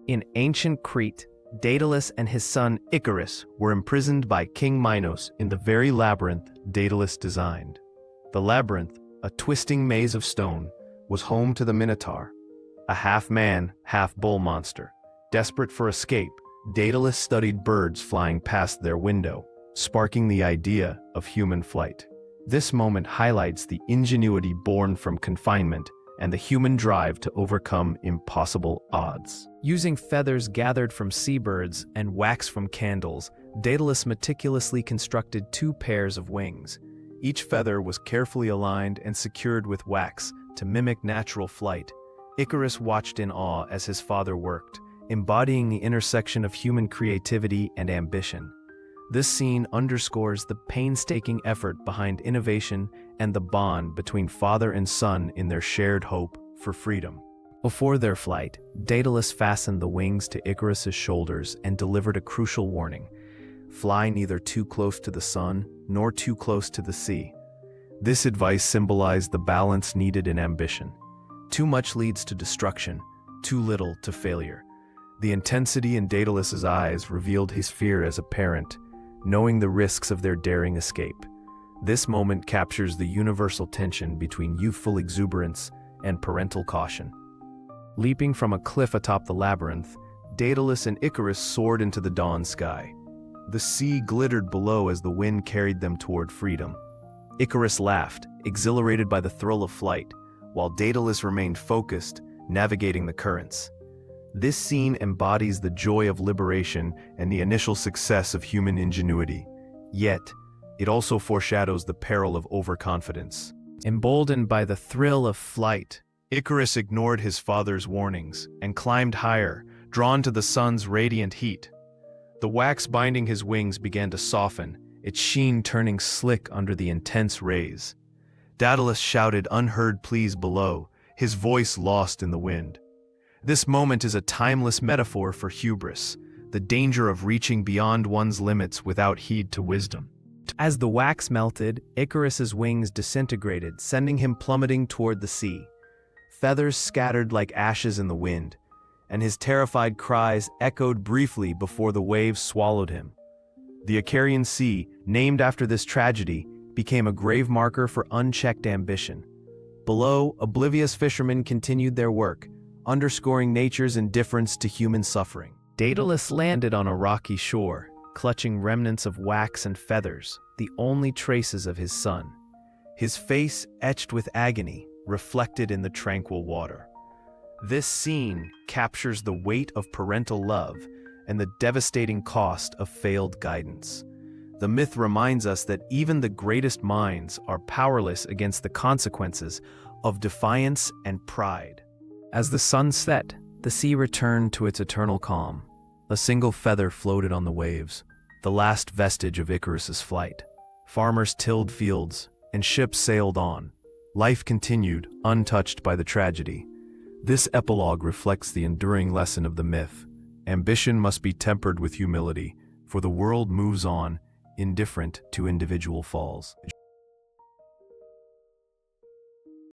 In ancient Crete, Daedalus and his son Icarus were imprisoned by King Minos in the very labyrinth Daedalus designed. The labyrinth, a twisting maze of stone, was home to the Minotaur, a half-man, half-bull monster. Desperate for escape, Daedalus studied birds flying past their window, sparking the idea of human flight. This moment highlights the ingenuity born from confinement and the human drive to overcome impossible odds. Using feathers gathered from seabirds and wax from candles, Daedalus meticulously constructed 2 pairs of wings. Each feather was carefully aligned and secured with wax to mimic natural flight. Icarus watched in awe as his father worked, embodying the intersection of human creativity and ambition. This scene underscores the painstaking effort behind innovation and the bond between father and son in their shared hope for freedom. Before their flight, Daedalus fastened the wings to Icarus's shoulders and delivered a crucial warning: fly neither too close to the sun nor too close to the sea. This advice symbolized the balance needed in ambition. Too much leads to destruction, too little to failure. The intensity in Daedalus's eyes revealed his fear as a parent, knowing the risks of their daring escape. This moment captures the universal tension between youthful exuberance and parental caution. Leaping from a cliff atop the labyrinth, Daedalus and Icarus soared into the dawn sky. The sea glittered below as the wind carried them toward freedom. Icarus laughed, exhilarated by the thrill of flight, while Daedalus remained focused, navigating the currents. This scene embodies the joy of liberation and the initial success of human ingenuity. Yet, it also foreshadows the peril of overconfidence. Emboldened by the thrill of flight, Icarus ignored his father's warnings and climbed higher, drawn to the sun's radiant heat. The wax binding his wings began to soften, its sheen turning slick under the intense rays. Daedalus shouted unheard pleas below, his voice lost in the wind. This moment is a timeless metaphor for hubris, the danger of reaching beyond one's limits without heed to wisdom. As the wax melted, Icarus's wings disintegrated, sending him plummeting toward the sea. Feathers scattered like ashes in the wind, and his terrified cries echoed briefly before the waves swallowed him. The Icarian Sea, named after this tragedy, became a grave marker for unchecked ambition. Below, oblivious fishermen continued their work, underscoring nature's indifference to human suffering. Daedalus landed on a rocky shore, clutching remnants of wax and feathers, the only traces of his son. His face, etched with agony, reflected in the tranquil water. This scene captures the weight of parental love and the devastating cost of failed guidance. The myth reminds us that even the greatest minds are powerless against the consequences of defiance and pride. As the sun set, the sea returned to its eternal calm. A single feather floated on the waves, the last vestige of Icarus's flight. Farmers tilled fields, and ships sailed on. Life continued, untouched by the tragedy. This epilogue reflects the enduring lesson of the myth. Ambition must be tempered with humility, for the world moves on, indifferent to individual falls.